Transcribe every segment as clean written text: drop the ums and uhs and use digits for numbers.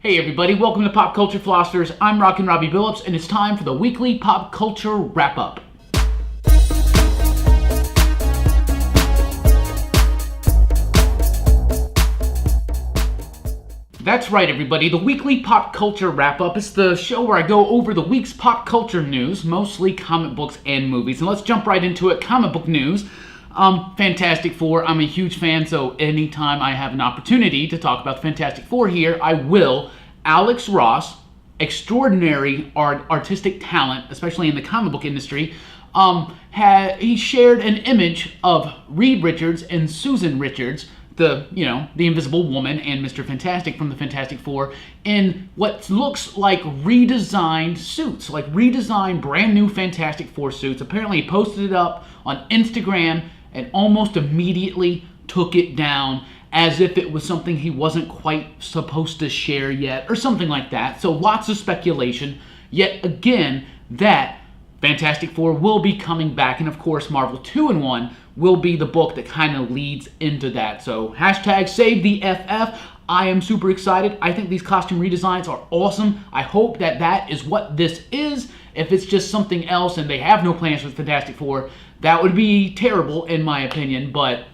Hey everybody, welcome to Pop Culture Philosophers. I'm Rockin Robbie Billups, and it's time for the weekly pop culture wrap-up. That's right everybody, the weekly pop culture wrap-up is the show where I go over the week's pop culture news, mostly comic books and movies. And let's jump right into it. Comic book news. Fantastic Four, I'm a huge fan, so anytime I have an opportunity to talk about the Fantastic Four here, I will. Alex Ross, extraordinary artistic talent, especially in the comic book industry, he shared an image of Reed Richards and Susan Richards, the Invisible Woman and Mr. Fantastic from the Fantastic Four, in what looks like redesigned suits, like redesigned brand new Fantastic Four suits. Apparently he posted it up on Instagram and almost immediately took it down as if it was something he wasn't quite supposed to share yet, or something like that. So lots of speculation. Yet again, that Fantastic Four will be coming back, and of course Marvel 2-in-1 will be the book that kind of leads into that. So hashtag save the FF. I am super excited. I think these costume redesigns are awesome. I hope that that is what this is. If it's just something else and they have no plans for Fantastic Four, that would be terrible in my opinion, but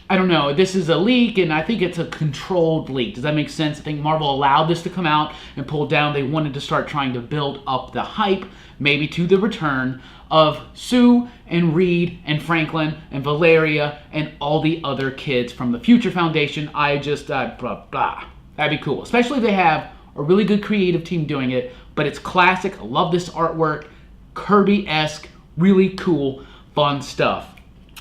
I don't know. This is a leak, and I think it's a controlled leak. Does that make sense? I think Marvel allowed this to come out and pull down. They wanted to start trying to build up the hype, maybe to the return of Sue and Reed and Franklin and Valeria and all the other kids from the Future Foundation. That'd be cool. Especially if they have a really good creative team doing it, but it's classic. I love this artwork. Kirby-esque, really cool, fun stuff.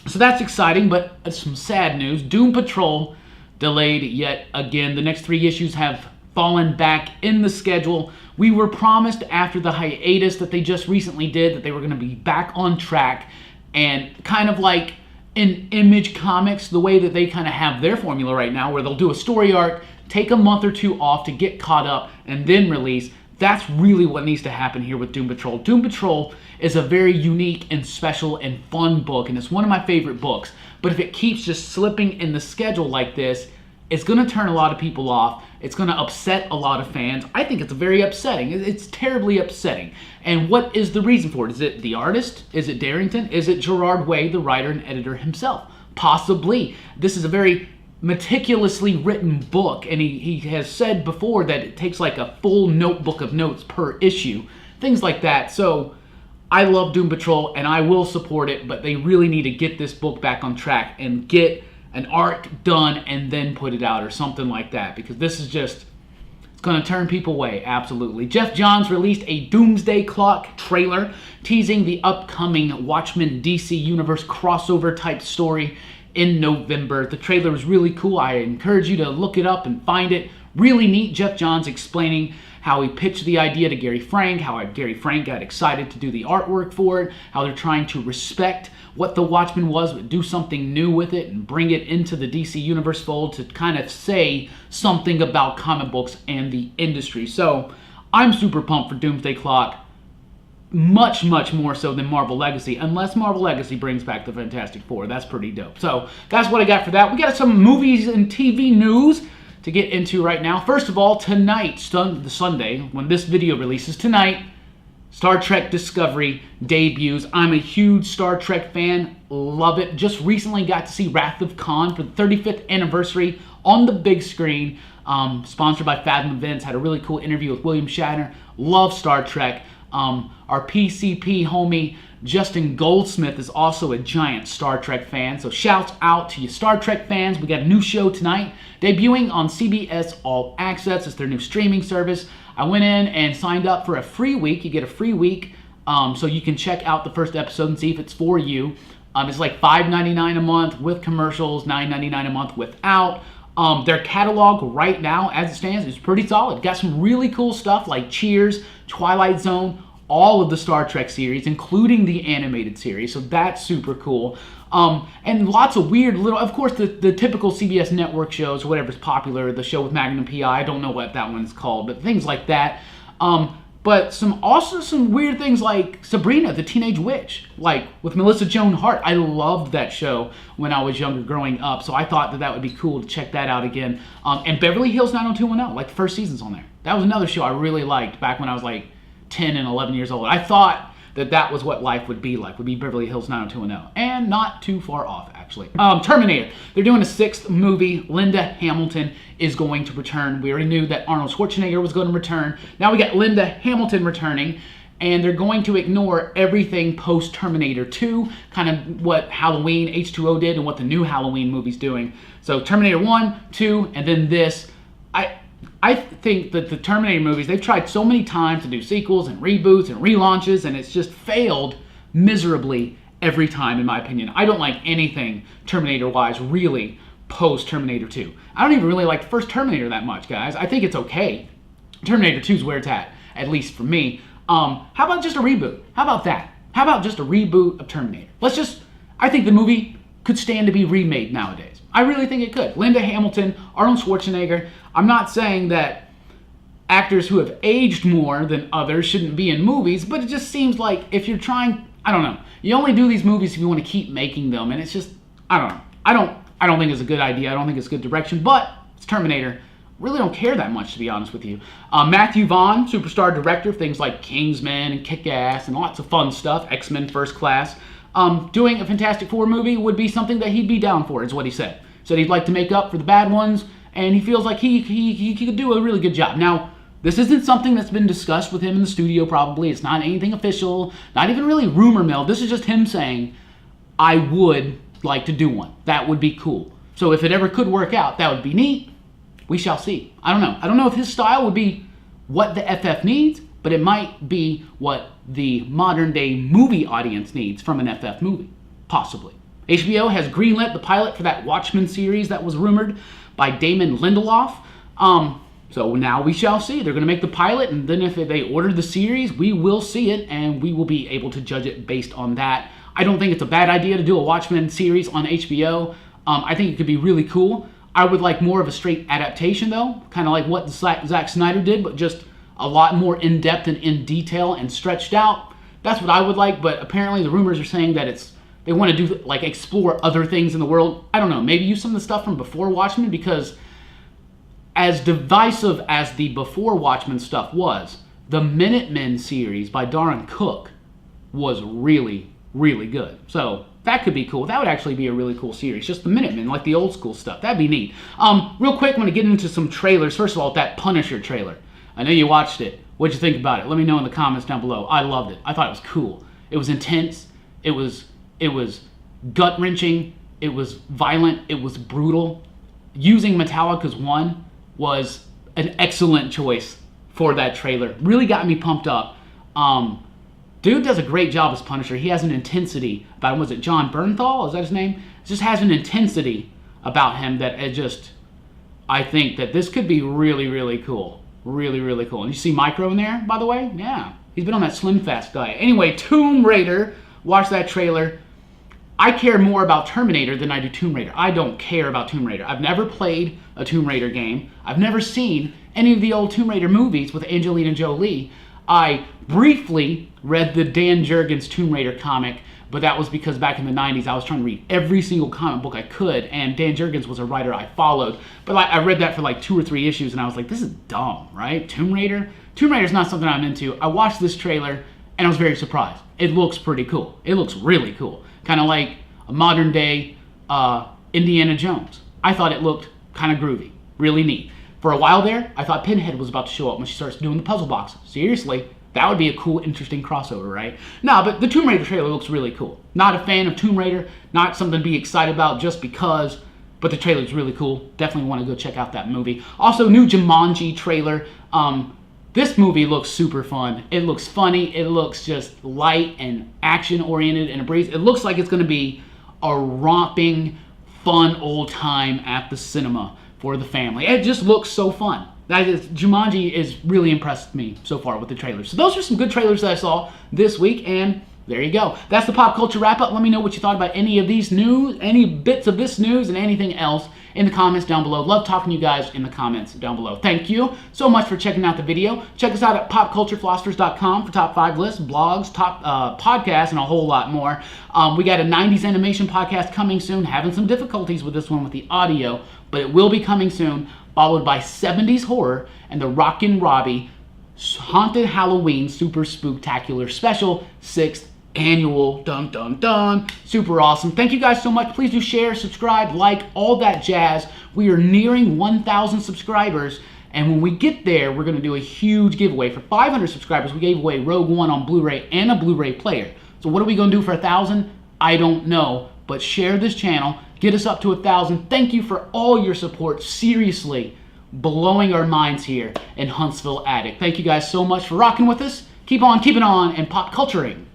So that's exciting, but some sad news. Doom Patrol delayed yet again. The next 3 issues have fallen back in the schedule. We were promised after the hiatus that they just recently did that they were going to be back on track, and kind of like in Image Comics, the way that they kind of have their formula right now, where they'll do a story arc, take a month or 2 off to get caught up, and then release. That's really what needs to happen here with Doom Patrol. Doom Patrol is a very unique and special and fun book, and it's one of my favorite books. But if it keeps just slipping in the schedule like this, it's going to turn a lot of people off. It's going to upset a lot of fans. I think it's very upsetting. It's terribly upsetting. And what is the reason for it? Is it the artist? Is it Darrington? Is it Gerard Way, the writer and editor himself? Possibly. This is a very meticulously written book, and he has said before that it takes like a full notebook of notes per issue, things like that. So I love Doom Patrol and I will support it, but they really need to get this book back on track and get an arc done and then put it out or something like that, because this is just, it's going to turn people away, absolutely. Jeff Johns released a Doomsday Clock trailer teasing the upcoming Watchmen DC Universe crossover type story in November. The trailer was really cool. I encourage you to look it up and find it. Really neat. Jeff Johns explaining how he pitched the idea to Gary Frank, how Gary Frank got excited to do the artwork for it, how they're trying to respect what the Watchmen was, but do something new with it and bring it into the DC Universe fold to kind of say something about comic books and the industry. So I'm super pumped for Doomsday Clock. Much, much more so than Marvel Legacy, unless Marvel Legacy brings back the Fantastic Four. That's pretty dope. So that's what I got for that. We got some movies and TV news to get into right now. First of all, tonight, the Sunday, when this video releases tonight, Star Trek Discovery debuts. I'm a huge Star Trek fan. Love it. Just recently got to see Wrath of Khan for the 35th anniversary on the big screen. Sponsored by Fathom Events. Had a really cool interview with William Shatner. Love Star Trek. Our PCP homie Justin Goldsmith is also a giant Star Trek fan, so shouts out to you Star Trek fans. We got a new show tonight debuting on CBS All Access. It's their new streaming service. I went in and signed up for a free week. You get a free week, so you can check out the first episode and see if it's for you. It's like $5.99 a month with commercials, $9.99 a month without. Their catalog right now, as it stands, is pretty solid. Got some really cool stuff like Cheers, Twilight Zone, all of the Star Trek series, including the animated series. So that's super cool. And lots of weird little, of course, the typical CBS network shows, whatever's popular, the show with Magnum P.I., I don't know what that one's called, but things like that. But also some weird things like Sabrina, the Teenage Witch, like with Melissa Joan Hart. I loved that show when I was younger growing up, so I thought that would be cool to check that out again. And Beverly Hills 90210, like the first season's on there. That was another show I really liked back when I was like 10 and 11 years old. I thought that was what life would be like, would be Beverly Hills 90210. And not too far off, actually. Terminator. They're doing a 6th movie. Linda Hamilton is going to return. We already knew that Arnold Schwarzenegger was going to return. Now we got Linda Hamilton returning. And they're going to ignore everything post-Terminator 2, kind of what Halloween H2O did and what the new Halloween movie's doing. So Terminator 1, 2, and then this. I think that the Terminator movies, they've tried so many times to do sequels and reboots and relaunches, and it's just failed miserably every time, in my opinion. I don't like anything Terminator-wise, really, post-Terminator 2. I don't even really like the first Terminator that much, guys. I think it's okay. Terminator 2 is where it's at least for me. How about just a reboot? How about that? How about just a reboot of Terminator? I think the movie could stand to be remade nowadays. I really think it could. Linda Hamilton, Arnold Schwarzenegger. I'm not saying that actors who have aged more than others shouldn't be in movies, but it just seems like if you're trying, I don't know, you only do these movies if you want to keep making them, and it's just, I don't know. I don't think it's a good idea. I don't think it's good direction, but it's Terminator. Really don't care that much, to be honest with you. Matthew Vaughn, superstar director of things like Kingsman and Kick-Ass and lots of fun stuff, X-Men First Class. Doing a Fantastic Four movie would be something that he'd be down for, is what he said. Said he'd like to make up for the bad ones, and he feels like he could do a really good job. Now, this isn't something that's been discussed with him in the studio probably. It's not anything official, not even really rumor mill. This is just him saying, I would like to do one. That would be cool. So if it ever could work out, that would be neat. We shall see. I don't know. I don't know if his style would be what the FF needs, but it might be what the modern day movie audience needs from an FF movie. Possibly. HBO has greenlit the pilot for that Watchmen series that was rumored by Damon Lindelof. So now we shall see. They're going to make the pilot, and then if they order the series, we will see it, and we will be able to judge it based on that. I don't think it's a bad idea to do a Watchmen series on HBO. I think it could be really cool. I would like more of a straight adaptation, though, kind of like what Zack Snyder did, but just a lot more in-depth and in detail and stretched out. That's what I would like, but apparently the rumors are saying that they want to do, like, explore other things in the world. I don't know, maybe use some of the stuff from before Watchmen, because as divisive as the before Watchmen stuff was, the Minutemen series by Darren Cook was really, really good. So that could be cool. That would actually be a really cool series. Just the Minutemen, like the old school stuff. That'd be neat. Real quick, I'm going to get into some trailers. First of all, that Punisher trailer. I know you watched it. What'd you think about it? Let me know in the comments down below. I loved it. I thought it was cool. It was intense. It was gut-wrenching. It was violent. It was brutal. Using Metallica's One was an excellent choice for that trailer. Really got me pumped up. Dude does a great job as Punisher. He has an intensity about him. Was it John Bernthal? Is that his name? It just has an intensity about him that I think that this could be really, really cool. Really, really cool. And you see Micro in there, by the way? Yeah. He's been on that Slim Fast diet. Anyway, Tomb Raider. Watch that trailer. I care more about Terminator than I do Tomb Raider. I don't care about Tomb Raider. I've never played a Tomb Raider game. I've never seen any of the old Tomb Raider movies with Angelina Jolie. I briefly read the Dan Jurgens Tomb Raider comic, but that was because back in the 90s I was trying to read every single comic book I could, and Dan Jurgens was a writer I followed. But I read that for like 2 or 3 issues, and I was like, this is dumb, right? Tomb Raider? Tomb Raider's not something I'm into. I watched this trailer, and I was very surprised. It looks pretty cool. It looks really cool. Kind of like a modern day Indiana Jones. I thought it looked kind of groovy. Really neat. For a while there, I thought Pinhead was about to show up when she starts doing the puzzle box. Seriously, that would be a cool, interesting crossover, right? No, but the Tomb Raider trailer looks really cool. Not a fan of Tomb Raider, not something to be excited about just because, but the trailer's really cool. Definitely want to go check out that movie. Also, new Jumanji trailer. This movie looks super fun. It looks funny. It looks just light and action-oriented and a breeze. It looks like it's going to be a romping, fun old time at the cinema for the family. It just looks so fun. Jumanji is really impressed me so far with the trailers. So those are some good trailers that I saw this week, and there you go. That's the pop culture wrap up. Let me know what you thought about any of these news, any bits of this news, and anything else in the comments down below. Love talking to you guys in the comments down below. Thank you so much for checking out the video. Check us out at popculturephilosophers.com for top 5 lists, blogs, top podcasts, and a whole lot more. We got a 90s animation podcast coming soon. Having some difficulties with this one with the audio, but it will be coming soon. followed by 70s horror, and the Rockin Robbie Haunted Halloween Super Spooktacular Special 6th Annual. Dun dun dun. Super awesome. Thank you guys so much. Please do share, subscribe, like, all that jazz. We are nearing 1,000 subscribers, and when we get there, we're going to do a huge giveaway. For 500 subscribers, we gave away Rogue One on Blu-ray and a Blu-ray player. So what are we going to do for 1,000? I don't know, but share this channel. Get us up to 1,000. Thank you for all your support. Seriously, blowing our minds here in Huntsville Attic. Thank you guys so much for rocking with us. Keep on keeping on and pop culturing.